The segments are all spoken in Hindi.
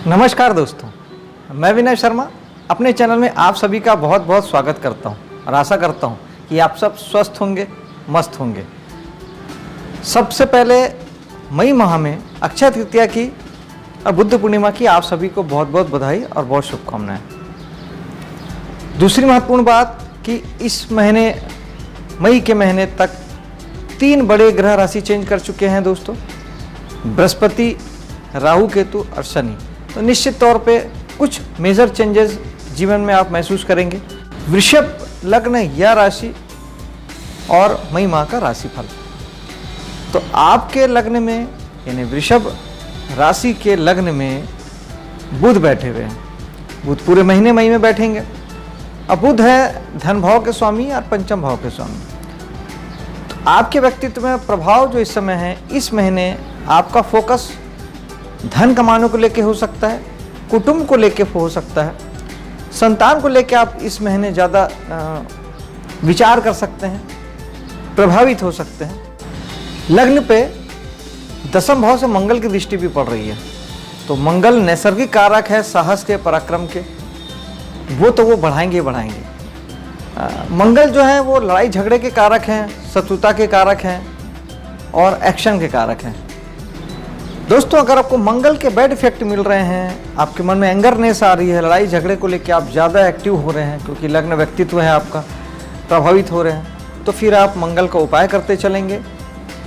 नमस्कार दोस्तों, मैं विनय शर्मा अपने चैनल में आप सभी का बहुत बहुत स्वागत करता हूं और आशा करता हूं कि आप सब स्वस्थ होंगे, मस्त होंगे। सबसे पहले मई माह में अक्षय तृतीया की और बुद्ध पूर्णिमा की आप सभी को बहुत बहुत बधाई और बहुत शुभकामनाएं। दूसरी महत्वपूर्ण बात कि इस महीने मई के महीने तक 3 बड़े ग्रह राशि चेंज कर चुके हैं दोस्तों, बृहस्पति, राहु, केतु और शनि। तो निश्चित तौर पे कुछ मेजर चेंजेस जीवन में आप महसूस करेंगे। वृषभ लग्न या राशि और मई माह का राशिफल। तो आपके लग्न में यानी वृषभ राशि के लग्न में बुध बैठे हुए हैं। बुध पूरे महीने मई में बैठेंगे। अब बुध है धन भाव के स्वामी और पंचम भाव के स्वामी। तो आपके व्यक्तित्व में प्रभाव जो इस समय है, इस महीने आपका फोकस धन कमाने को लेके हो सकता है, कुटुंब को लेके हो सकता है, संतान को लेके आप इस महीने ज़्यादा विचार कर सकते हैं, प्रभावित हो सकते हैं। लग्न पे दसम भाव से मंगल की दृष्टि भी पड़ रही है। तो मंगल नैसर्गिक कारक है साहस के, पराक्रम के, वो बढ़ाएंगे। मंगल जो है वो लड़ाई झगड़े के कारक हैं, शत्रुता के कारक हैं और एक्शन के कारक हैं। दोस्तों, अगर आपको मंगल के बैड इफेक्ट मिल रहे हैं, आपके मन में एंगरनेस आ रही है, लड़ाई झगड़े को लेकर आप ज़्यादा एक्टिव हो रहे हैं क्योंकि लग्न व्यक्तित्व है आपका, प्रभावित हो रहे हैं, तो फिर आप मंगल का उपाय करते चलेंगे।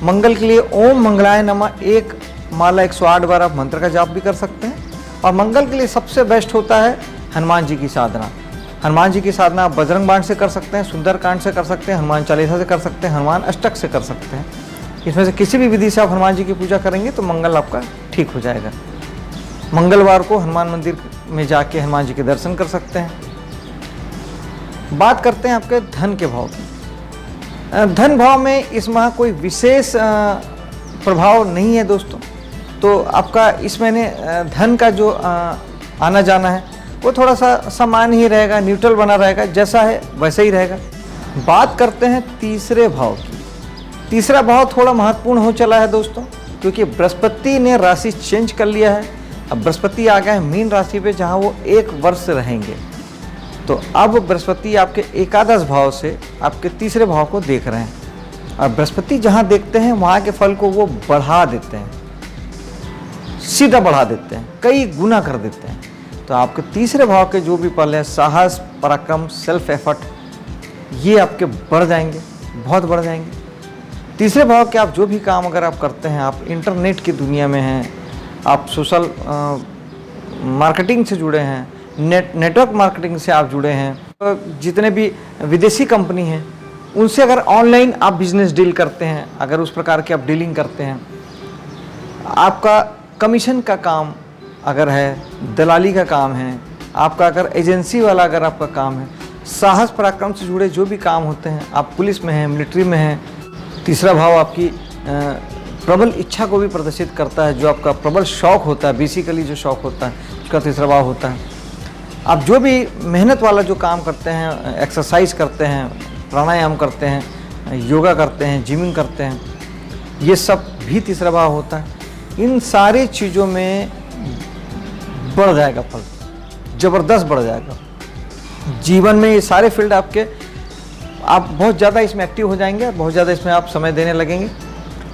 मंगल के लिए ओम मंगलाय नमः 1 माला 108 बार आप मंत्र का जाप भी कर सकते हैं। और मंगल के लिए सबसे बेस्ट होता है हनुमान जी की साधना। हनुमान जी की साधना आप बजरंग बाण से कर सकते हैं, सुंदरकांड से कर सकते हैं, हनुमान चालीसा से कर सकते हैं, हनुमान अष्टक से कर सकते हैं। इसमें से किसी भी विधि से आप हनुमान जी की पूजा करेंगे तो मंगल आपका ठीक हो जाएगा। मंगलवार को हनुमान मंदिर में जाके हनुमान जी के दर्शन कर सकते हैं। बात करते हैं आपके धन के भाव की। धन भाव में इस माह कोई विशेष प्रभाव नहीं है दोस्तों। तो आपका इस महीने धन का जो आना जाना है वो थोड़ा सा समान ही रहेगा, न्यूट्रल बना रहेगा, जैसा है वैसे ही रहेगा। बात करते हैं तीसरे भाव की। तीसरा भाव थोड़ा महत्वपूर्ण हो चला है दोस्तों, क्योंकि बृहस्पति ने राशि चेंज कर लिया है। अब बृहस्पति आ गया है मीन राशि पे, जहां वो 1 वर्ष रहेंगे। तो अब बृहस्पति आपके एकादश भाव से आपके तीसरे भाव को देख रहे हैं और बृहस्पति जहां देखते हैं वहां के फल को वो बढ़ा देते हैं, सीधा बढ़ा देते हैं, कई गुना कर देते हैं। तो आपके तीसरे भाव के जो भी फल है, साहस, पराक्रम, सेल्फ एफर्ट, ये आपके बढ़ जाएंगे, बहुत बढ़ जाएंगे। तीसरे भाव के आप जो भी काम अगर आप करते हैं, आप इंटरनेट की दुनिया में हैं, आप सोशल मार्केटिंग से जुड़े हैं, नेटवर्क मार्केटिंग से आप जुड़े हैं, जितने भी विदेशी कंपनी हैं उनसे अगर ऑनलाइन आप बिजनेस डील करते हैं, अगर उस प्रकार की आप डीलिंग करते हैं, आपका कमीशन का काम अगर है, दलाली का काम है आपका, अगर एजेंसी वाला अगर आपका काम है, साहस पराक्रम से जुड़े जो भी काम होते हैं, आप पुलिस में हैं, मिलिट्री में हैं। तीसरा भाव आपकी प्रबल इच्छा को भी प्रदर्शित करता है, जो आपका प्रबल शौक होता है, बेसिकली जो शौक होता है उसका तीसरा भाव होता है। आप जो भी मेहनत वाला जो काम करते हैं, एक्सरसाइज करते हैं, प्राणायाम करते हैं, योगा करते हैं, जिमिंग करते हैं, ये सब भी तीसरा भाव होता है। इन सारी चीज़ों में बढ़ जाएगा फल, ज़बरदस्त बढ़ जाएगा। जीवन में ये सारे फील्ड आपके, आप बहुत ज़्यादा इसमें एक्टिव हो जाएंगे, बहुत ज़्यादा इसमें आप समय देने लगेंगे।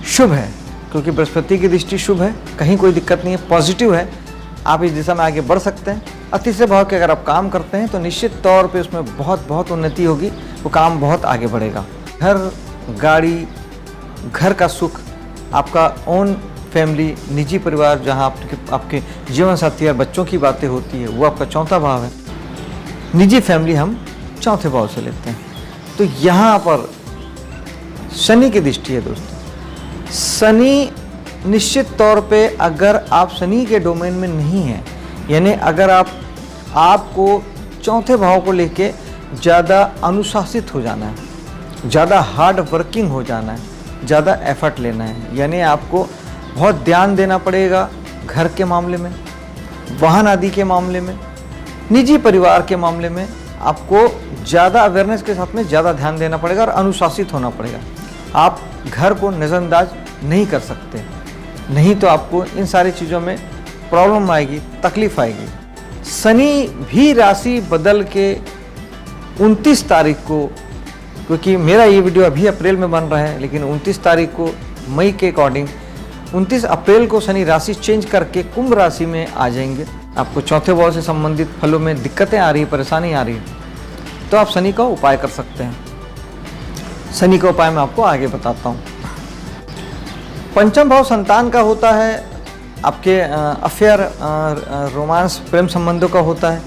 शुभ है क्योंकि बृहस्पति की दृष्टि शुभ है, कहीं कोई दिक्कत नहीं है, पॉजिटिव है, आप इस दिशा में आगे बढ़ सकते हैं। और तीसरे भाव के अगर आप काम करते हैं तो निश्चित तौर पे उसमें बहुत उन्नति होगी, वो काम बहुत आगे बढ़ेगा। घर, गाड़ी, घर का सुख, आपका ओन फैमिली, निजी परिवार, जहाँ आपके जीवन साथी और बच्चों की बातें होती है, वो आपका चौथा भाव है। निजी फैमिली हम चौथे भाव से लेते हैं। तो यहाँ पर शनि की दृष्टि है दोस्तों। शनि निश्चित तौर पे अगर आप शनि के डोमेन में नहीं हैं, यानी अगर आपको चौथे भाव को लेके ज़्यादा अनुशासित हो जाना है, ज़्यादा हार्ड वर्किंग हो जाना है, ज़्यादा एफर्ट लेना है, यानी आपको बहुत ध्यान देना पड़ेगा घर के मामले में, वाहन आदि के मामले में, निजी परिवार के मामले में आपको ज़्यादा अवेयरनेस के साथ में ज़्यादा ध्यान देना पड़ेगा और अनुशासित होना पड़ेगा। आप घर को नज़रअंदाज नहीं कर सकते, नहीं तो आपको इन सारी चीज़ों में प्रॉब्लम आएगी, तकलीफ आएगी। शनि भी राशि बदल के 29 तारीख को, क्योंकि मेरा ये वीडियो अभी अप्रैल में बन रहा है, लेकिन 29 तारीख को मई के अकॉर्डिंग 29 अप्रैल को शनि राशि चेंज करके कुंभ राशि में आ जाएंगे। आपको चौथे भाव से संबंधित फलों में दिक्कतें आ रही है, परेशानी आ रही है, तो आप शनि का उपाय कर सकते हैं। शनि का उपाय मैं आपको आगे बताता हूँ। पंचम भाव संतान का होता है, आपके अफेयर, रोमांस, प्रेम संबंधों का होता है,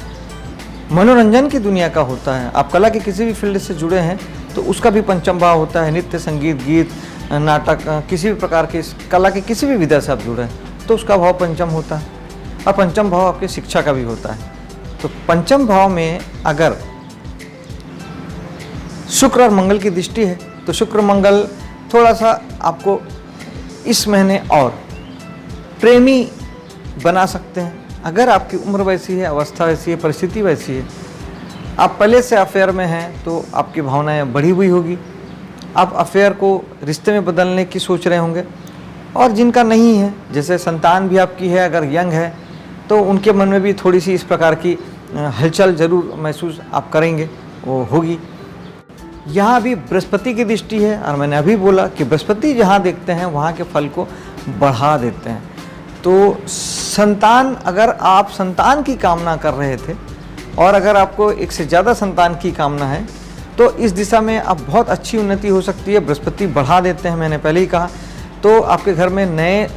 मनोरंजन की दुनिया का होता है। आप कला के किसी भी फील्ड से जुड़े हैं तो उसका भी पंचम भाव होता है। नृत्य, संगीत, गीत, नाटक, किसी भी प्रकार की कला के किसी भी विधा से आप जुड़े हैं तो उसका भाव पंचम होता है। और पंचम भाव आपकी शिक्षा का भी होता है। तो पंचम भाव में अगर शुक्र और मंगल की दृष्टि है तो शुक्र मंगल थोड़ा सा आपको इस महीने और प्रेमी बना सकते हैं। अगर आपकी उम्र वैसी है, अवस्था वैसी है, परिस्थिति वैसी है, आप पहले से अफेयर में हैं तो आपकी भावनाएं बढ़ी हुई होगी। आप अफेयर को रिश्ते में बदलने की सोच रहे होंगे। और जिनका नहीं है, जैसे संतान भी आपकी है, अगर यंग है तो उनके मन में भी थोड़ी सी इस प्रकार की हलचल जरूर महसूस आप करेंगे, वो होगी। यहाँ भी बृहस्पति की दृष्टि है और मैंने अभी बोला कि बृहस्पति जहाँ देखते हैं वहाँ के फल को बढ़ा देते हैं। तो संतान, अगर आप संतान की कामना कर रहे थे और अगर आपको एक से ज़्यादा संतान की कामना है तो इस दिशा में अब बहुत अच्छी उन्नति हो सकती है। बृहस्पति बढ़ा देते हैं, मैंने पहले ही कहा। तो आपके घर में नए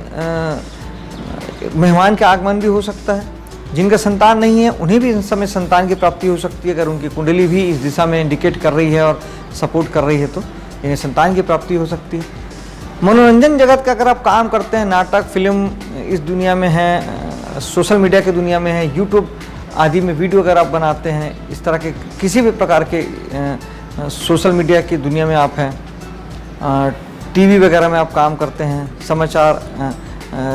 मेहमान के आगमन भी हो सकता है। जिनका संतान नहीं है उन्हें भी इस समय संतान की प्राप्ति हो सकती है। अगर उनकी कुंडली भी इस दिशा में इंडिकेट कर रही है और सपोर्ट कर रही है तो इन्हें संतान की प्राप्ति हो सकती है। मनोरंजन जगत का अगर आप काम करते हैं, नाटक, फिल्म इस दुनिया में है, सोशल मीडिया की दुनिया में है, यूट्यूब आदि में वीडियो अगर आप बनाते हैं, इस तरह के किसी भी प्रकार के सोशल मीडिया की दुनिया में आप हैं, टीवी वगैरह में आप काम करते हैं, समाचार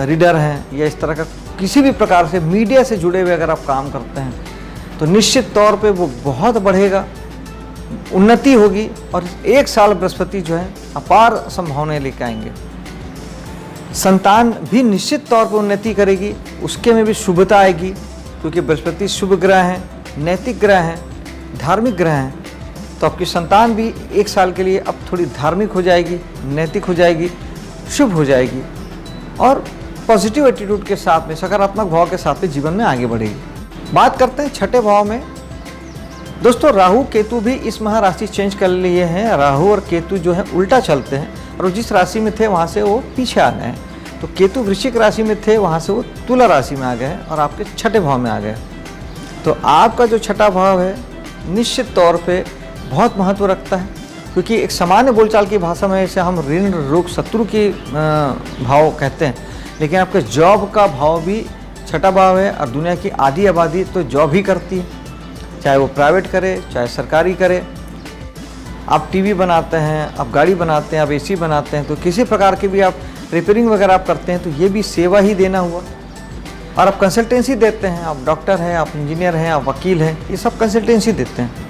रीडर हैं, या इस तरह का किसी भी प्रकार से मीडिया से जुड़े हुए अगर आप काम करते हैं तो निश्चित तौर पे वो बहुत बढ़ेगा, उन्नति होगी। और एक साल बृहस्पति जो है अपार संभावनाएं लेकर आएंगे। संतान भी निश्चित तौर पर उन्नति करेगी, उसके में भी शुभता आएगी, क्योंकि बृहस्पति शुभ ग्रह हैं, नैतिक ग्रह हैं, धार्मिक ग्रह हैं। तो आपकी संतान भी एक साल के लिए अब थोड़ी धार्मिक हो जाएगी, नैतिक हो जाएगी, शुभ हो जाएगी और पॉजिटिव एटीट्यूड के साथ में, सकारात्मक भाव के साथ में जीवन में आगे बढ़ेगी। बात करते हैं छठे भाव में। दोस्तों, राहु केतु भी इस माह राशि चेंज कर लिए हैं। राहु और केतु जो है उल्टा चलते हैं और जिस राशि में थे वहाँ से वो पीछे आ गए हैं। तो केतु वृश्चिक राशि में थे, वहाँ से वो तुला राशि में आ गए हैं और आपके छठे भाव में आ गए। तो आपका जो छठा भाव है निश्चित तौर पे बहुत महत्व रखता है, क्योंकि एक सामान्य बोलचाल की भाषा में इसे हम ऋण, रोग, शत्रु की भाव कहते हैं, लेकिन आपके जॉब का भाव भी छठा भाव है। और दुनिया की आधी आबादी तो जॉब ही करती है, चाहे वो प्राइवेट करे चाहे सरकारी करे। आप टीवी बनाते हैं, आप गाड़ी बनाते हैं, आप एसी बनाते हैं, तो किसी प्रकार की भी आप रिपेयरिंग वगैरह आप करते हैं तो ये भी सेवा ही देना हुआ। और आप कंसल्टेंसी देते हैं, आप डॉक्टर हैं, आप इंजीनियर हैं, आप वकील हैं, ये सब कंसल्टेंसी देते हैं।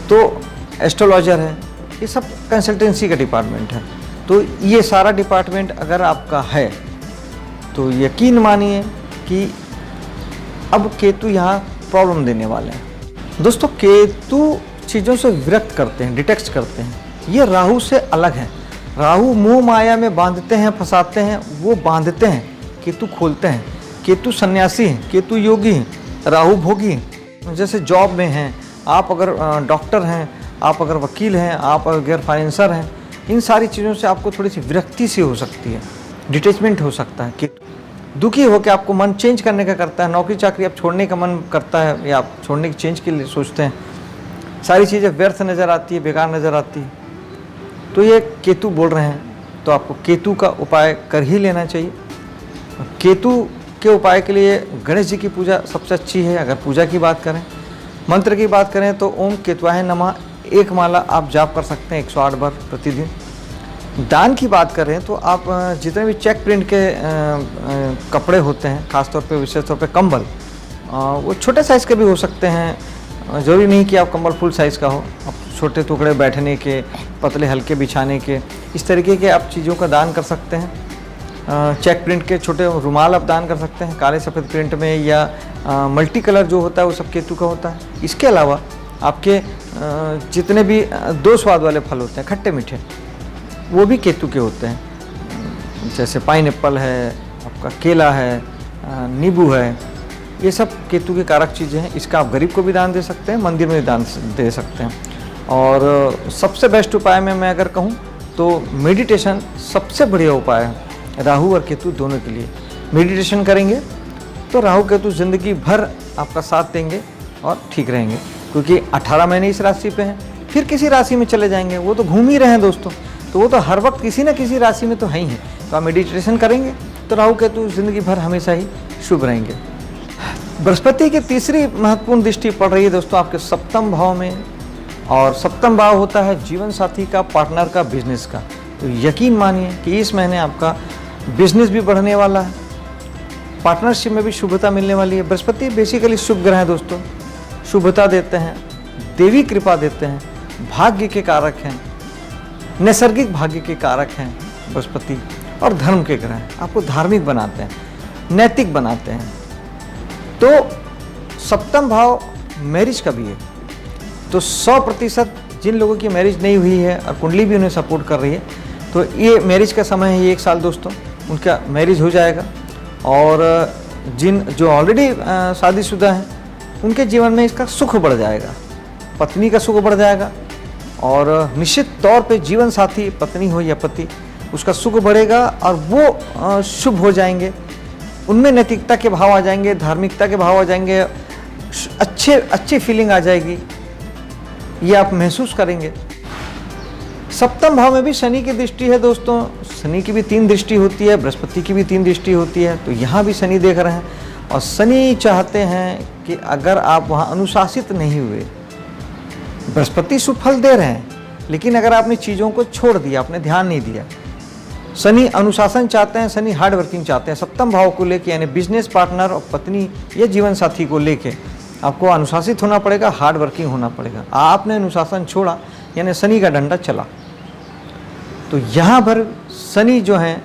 तो एस्ट्रोलॉजर है, ये सब कंसल्टेंसी का डिपार्टमेंट है। तो ये सारा डिपार्टमेंट अगर आपका है तो यकीन मानिए कि अब केतु यहाँ प्रॉब्लम देने वाले हैं। दोस्तों, केतु चीज़ों से विरक्त करते हैं, डिटेक्ट करते हैं। ये राहु से अलग है। राहु मोह माया में बांधते हैं, फंसाते हैं, वो बांधते हैं, केतु खोलते हैं। केतु सन्यासी हैं, केतु योगी हैं, राहु भोगी हैं। जैसे जॉब में हैं आप, अगर डॉक्टर हैं, आप अगर वकील हैं, आप अगर फाइनेंसर हैं, इन सारी चीज़ों से आपको थोड़ी सी विरक्ति सी हो सकती है, डिटैचमेंट हो सकता है। कि दुखी हो के आपको मन चेंज करने का करता है, नौकरी चाकरी आप छोड़ने का मन करता है या आप छोड़ने की चेंज के लिए सोचते हैं। सारी चीज़ें व्यर्थ नज़र आती है, बेकार नज़र आती है। तो ये केतु बोल रहे हैं, तो आपको केतु का उपाय कर ही लेना चाहिए। केतु के उपाय के लिए गणेश जी की पूजा सबसे अच्छी है। अगर पूजा की बात करें, मंत्र की बात करें तो ओम केतुवाय नमः एक माला आप जाप कर सकते हैं 108 बार प्रतिदिन। दान की बात करें तो आप जितने भी चेक प्रिंट के कपड़े होते हैं, खासतौर पे विशेष तौर पे कंबल, वो छोटे साइज़ के भी हो सकते हैं, ज़रूरी नहीं कि आप कंबल फुल साइज़ का हो। आप छोटे टुकड़े बैठने के, पतले हल्के बिछाने के, इस तरीके के आप चीज़ों का दान कर सकते हैं। चेक प्रिंट के छोटे रुमाल आप दान कर सकते हैं काले सफ़ेद प्रिंट में, या मल्टी कलर जो होता है वो सब केतु का होता है। इसके अलावा आपके जितने भी 2 स्वाद वाले फल होते हैं खट्टे मीठे, वो भी केतु के होते हैं। जैसे पाइनएप्पल है, आपका केला है, नींबू है, ये सब केतु के कारक चीज़ें हैं। इसका आप गरीब को भी दान दे सकते हैं, मंदिर में भी दान दे सकते हैं। और सबसे बेस्ट उपाय में मैं अगर कहूँ तो मेडिटेशन सबसे बढ़िया उपाय है राहु और केतु दोनों के लिए। मेडिटेशन करेंगे तो राहु केतु ज़िंदगी भर आपका साथ देंगे और ठीक रहेंगे, क्योंकि 18 महीने इस राशि पे हैं, फिर किसी राशि में चले जाएंगे। वो तो घूम ही रहे हैं दोस्तों, तो वो तो हर वक्त किसी न किसी राशि में तो है ही है। तो आप मेडिटेशन करेंगे तो राहु केतु ज़िंदगी भर हमेशा ही शुभ रहेंगे। बृहस्पति की तीसरी महत्वपूर्ण दृष्टि पड़ रही है दोस्तों आपके सप्तम भाव में, और सप्तम भाव होता है जीवन साथी का, पार्टनर का, बिजनेस का। तो यकीन मानिए कि इस महीने आपका बिजनेस भी बढ़ने वाला है, पार्टनरशिप में भी शुभता मिलने वाली है। बृहस्पति बेसिकली शुभ ग्रह है दोस्तों, शुभता देते हैं, देवी कृपा देते हैं, भाग्य के कारक हैं, नैसर्गिक भाग्य के कारक हैं बृहस्पति, और धर्म के ग्रह हैं, आपको धार्मिक बनाते हैं, नैतिक बनाते हैं। तो सप्तम भाव मैरिज का भी है, तो 100% जिन लोगों की मैरिज नहीं हुई है और कुंडली भी उन्हें सपोर्ट कर रही है, तो ये मैरिज का समय है, ये 1 साल दोस्तों उनका मैरिज हो जाएगा। और जो ऑलरेडी शादीशुदा हैं उनके जीवन में इसका सुख बढ़ जाएगा, पत्नी का सुख बढ़ जाएगा, और निश्चित तौर पे जीवन साथी पत्नी हो या पति, उसका सुख बढ़ेगा और वो शुभ हो जाएंगे। उनमें नैतिकता के भाव आ जाएंगे, धार्मिकता के भाव आ जाएंगे, अच्छी फीलिंग आ जाएगी, ये आप महसूस करेंगे। सप्तम भाव में भी शनि की दृष्टि है दोस्तों, शनि की भी 3 दृष्टि होती है, बृहस्पति की भी 3 दृष्टि होती है। तो यहाँ भी शनि देख रहे हैं, और शनि चाहते हैं कि अगर आप वहाँ अनुशासित नहीं हुए, बृहस्पति सुफल दे रहे हैं, लेकिन अगर आपने चीज़ों को छोड़ दिया, आपने ध्यान नहीं दिया। शनि अनुशासन चाहते हैं, शनि हार्ड वर्किंग चाहते हैं। सप्तम भाव को लेके यानी बिजनेस पार्टनर और पत्नी या जीवन साथी को लेके आपको अनुशासित होना पड़ेगा, हार्ड वर्किंग होना पड़ेगा। आपने अनुशासन छोड़ा यानी शनि का डंडा चला। तो यहाँ पर शनि जो है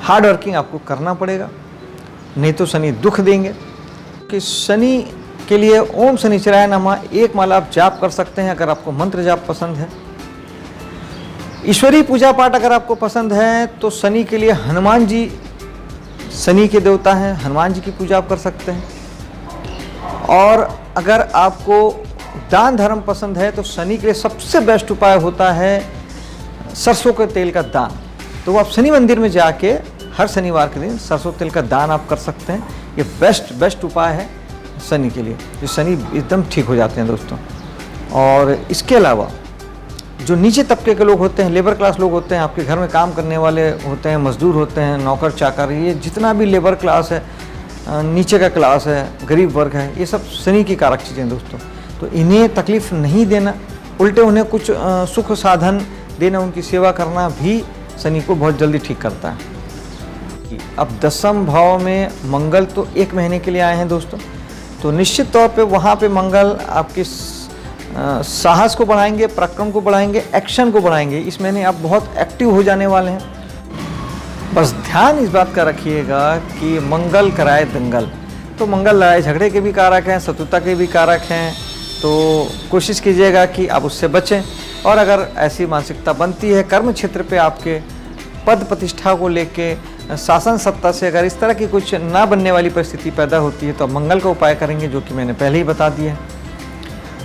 हार्ड वर्किंग आपको करना पड़ेगा, नहीं तो शनि दुख देंगे। कि शनि के लिए ओम शनिचराय नमः 1 माला आप जाप कर सकते हैं अगर आपको मंत्र जाप पसंद है। ईश्वरीय पूजा पाठ अगर आपको पसंद है तो शनि के लिए हनुमान जी, शनि के देवता हैं, हनुमान जी की पूजा आप कर सकते हैं। और अगर आपको दान धर्म पसंद है तो शनि के लिए सबसे बेस्ट उपाय होता है सरसों के तेल का दान। तो वो आप शनि मंदिर में जाके हर शनिवार के दिन सरसों तेल का दान आप कर सकते हैं। ये बेस्ट उपाय है शनि के लिए, जो शनि एकदम ठीक हो जाते हैं दोस्तों। और इसके अलावा जो नीचे तबके के लोग होते हैं, लेबर क्लास लोग होते हैं, आपके घर में काम करने वाले होते हैं, मजदूर होते हैं, नौकर चाकर, ये जितना भी लेबर क्लास है, नीचे का क्लास है, गरीब वर्ग है, ये सब शनि की कारक चीज़ें हैं दोस्तों। तो इन्हें तकलीफ़ नहीं देना, उल्टे उन्हें कुछ सुख साधन देना, उनकी सेवा करना भी शनि को बहुत जल्दी ठीक करता है। अब 10वें भाव में मंगल तो 1 महीने के लिए आए हैं दोस्तों, तो निश्चित तौर पे वहाँ पे मंगल आपके साहस को बढ़ाएंगे, पराक्रम को बढ़ाएंगे, एक्शन को बढ़ाएंगे। इस महीने आप बहुत एक्टिव हो जाने वाले हैं। बस ध्यान इस बात का रखिएगा कि मंगल कराए दंगल। तो मंगल लड़ाई झगड़े के भी कारक हैं, शत्रुता के भी कारक हैं, तो कोशिश कीजिएगा कि आप उससे बचें। और अगर ऐसी मानसिकता बनती है कर्म क्षेत्र पे आपके पद प्रतिष्ठा को लेके, शासन सत्ता से अगर इस तरह की कुछ ना बनने वाली परिस्थिति पैदा होती है तो मंगल का उपाय करेंगे, जो कि मैंने पहले ही बता दिया है।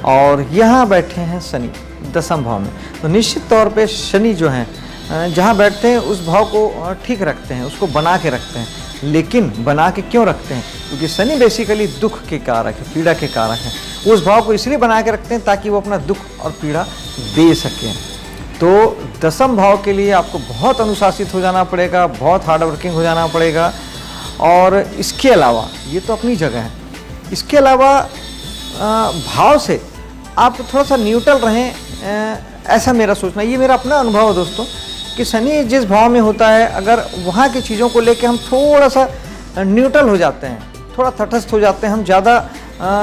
और यहाँ बैठे हैं शनि 10वें भाव में, तो निश्चित तौर पे शनि जो हैं जहाँ बैठते हैं उस भाव को ठीक रखते हैं, उसको बना के रखते हैं। लेकिन बना के क्यों रखते हैं? क्योंकि शनि बेसिकली दुख के कारक है, पीड़ा के कारक है। उस भाव को इसलिए बना के रखते हैं ताकि वो अपना दुख और पीड़ा दे सकें। तो 10वें भाव के लिए आपको बहुत अनुशासित हो जाना पड़ेगा, बहुत हार्ड वर्किंग हो जाना पड़ेगा। और इसके अलावा ये तो अपनी जगह है, इसके अलावा भाव से आप थोड़ा सा न्यूट्रल रहें, ऐसा मेरा सोचना। ये मेरा अपना अनुभव है दोस्तों कि शनि जिस भाव में होता है, अगर वहाँ की चीज़ों को लेके हम थोड़ा सा न्यूट्रल हो जाते हैं, थोड़ा तटस्थ हो जाते हैं, हम ज़्यादा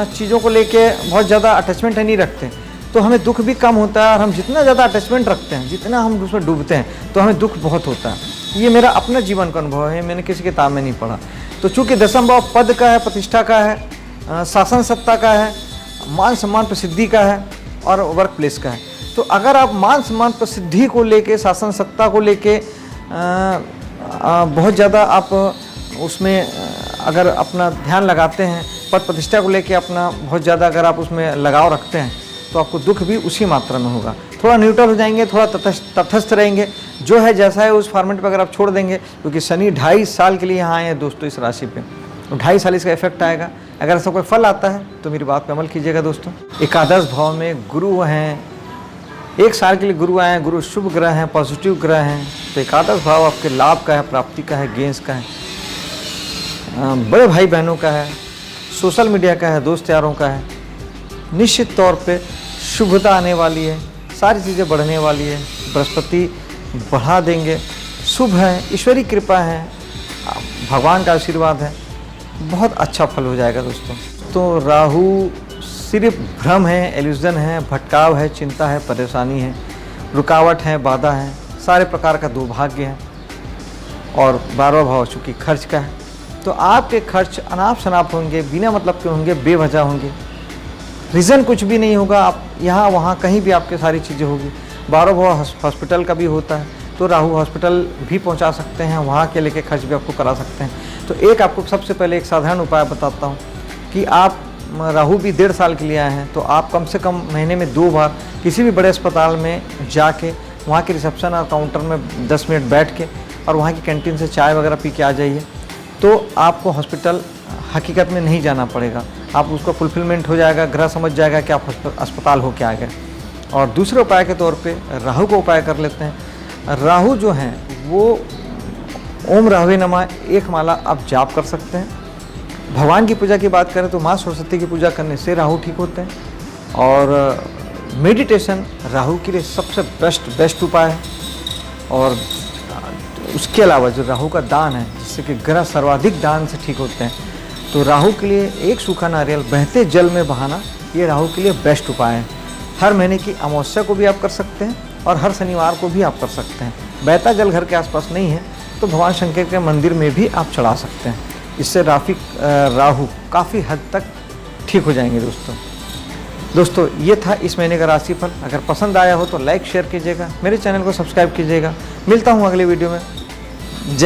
चीज़ों को लेके बहुत ज़्यादा अटैचमेंट नहीं रखते, तो हमें दुख भी कम होता है। और हम जितना ज़्यादा अटैचमेंट रखते हैं, जितना हम उसमें डूबते हैं, तो हमें दुख बहुत होता है। ये मेरा अपना जीवन का अनुभव है, मैंने किसी किताब में नहीं पढ़ा। तो चूंकि दसम भाव पद का है, प्रतिष्ठा का है, शासन सत्ता का है, मान सम्मान प्रसिद्धि का है और वर्क प्लेस का है। तो अगर आप मान सम्मान प्रसिद्धि को लेके, शासन सत्ता को लेके बहुत ज़्यादा आप उसमें अगर अपना ध्यान लगाते हैं, पद प्रतिष्ठा को लेके अपना बहुत ज़्यादा अगर आप उसमें लगाव रखते हैं, तो आपको दुख भी उसी मात्रा में होगा। थोड़ा न्यूट्रल हो जाएंगे, थोड़ा तटस्थ रहेंगे, जो है जैसा है उस फॉर्मेट पे अगर आप छोड़ देंगे, क्योंकि शनि 2.5 साल के लिए यहाँ आए हैं दोस्तों इस राशि पे, तो 2.5 साल इसका इफेक्ट आएगा। अगर ऐसा कोई फल आता है तो मेरी बात पे अमल कीजिएगा दोस्तों। एकादश भाव में गुरु हैं, 1 साल के लिए गुरु आए हैं, गुरु शुभ ग्रह हैं, पॉजिटिव ग्रह हैं। तो एकादश भाव आपके लाभ का है, प्राप्ति का है, गेंस का है, बड़े भाई बहनों का है, सोशल मीडिया का है, दोस्त यारों का है। निश्चित तौर पे शुभता आने वाली है, सारी चीज़ें बढ़ने वाली है, बृहस्पति बढ़ा देंगे, शुभ है, ईश्वरी कृपा है, भगवान का आशीर्वाद है, बहुत अच्छा फल हो जाएगा दोस्तों। तो राहु सिर्फ भ्रम है, एल्यूजन है, भटकाव है, चिंता है, परेशानी है, रुकावट है, बाधा है, सारे प्रकार का दुर्भाग्य है। और 12वां भाव चूँकि खर्च का है, तो आपके खर्च अनाप शनाप होंगे, बिना मतलब के होंगे, बेवजह होंगे, रीज़न कुछ भी नहीं होगा। आप यहाँ वहाँ कहीं भी आपके सारी चीज़ें होगी। 12वां भाव हॉस्पिटल का भी होता है, तो राहु हॉस्पिटल भी पहुँचा सकते हैं, वहाँ के लेके खर्च भी आपको करा सकते हैं। तो एक आपको सबसे पहले एक साधारण उपाय बताता हूँ कि आप राहु भी 1.5 साल के लिए आए हैं, तो आप कम से कम महीने में 2 बार किसी भी बड़े अस्पताल में जाके वहाँ के रिसेप्शन और काउंटर में 10 मिनट बैठ के और वहाँ की कैंटीन से चाय वगैरह पी के आ जाइए। तो आपको हॉस्पिटल हकीकत में नहीं जाना पड़ेगा, आप उसका फुलफिलमेंट हो जाएगा, ग्रह समझ जाएगा कि आप अस्पताल होके आ गए। और दूसरे उपाय के तौर पे राहु का उपाय कर लेते हैं। राहु जो हैं वो ओम राहवे नमः 1 माला आप जाप कर सकते हैं। भगवान की पूजा की बात करें तो माँ सरस्वती की पूजा करने से राहु ठीक होते हैं। और मेडिटेशन राहु के लिए सबसे बेस्ट उपाय है। और उसके अलावा जो राहु का दान है, जिससे कि ग्रह सर्वाधिक दान से ठीक होते हैं, तो राहु के लिए एक सूखा नारियल बहते जल में बहाना, ये राहु के लिए बेस्ट उपाय है। हर महीने की अमावस्या को भी आप कर सकते हैं और हर शनिवार को भी आप कर सकते हैं। बहता जल घर के आसपास नहीं है तो भगवान शंकर के मंदिर में भी आप चढ़ा सकते हैं। इससे राहु काफ़ी हद तक ठीक हो जाएंगे दोस्तों। ये था इस महीने का राशिफल। अगर पसंद आया हो तो लाइक शेयर कीजिएगा, मेरे चैनल को सब्सक्राइब कीजिएगा। मिलता हूँ अगले वीडियो में। जय